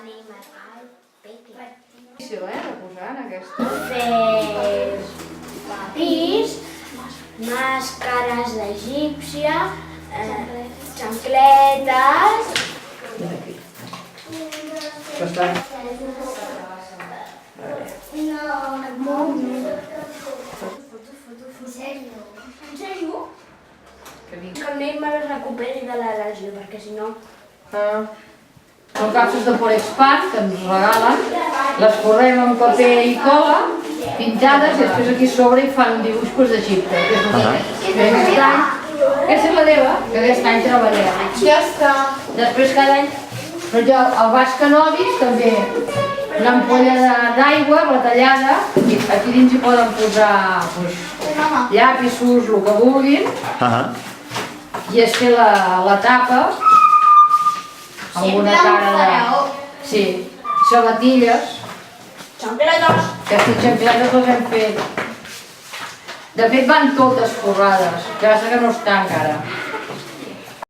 Difícil, de posar en aquesta. Fer papís, màscares d'egípcia, xancletes... En sèrio? Que el Neymar es recuperi de la lesió, perquè si no... Són capses de Porexpan que ens regalen, les forrem amb paper i cola, pintades, i després aquí a sobre hi fan dibuixos d'Egipte. Aquesta és la meva, que aquest any treballem. Ja està. Després cada any, per exemple, al Baix Canovis també, una ampolla d'aigua retallada, i aquí dins hi poden posar llapisos, el que vulguin, i és fer la tapa amb una cara de... Sí, sabatilles. Xancletes! Aquestes xancletes les hem fet. De fet van totes forrades, que passa que no està encara.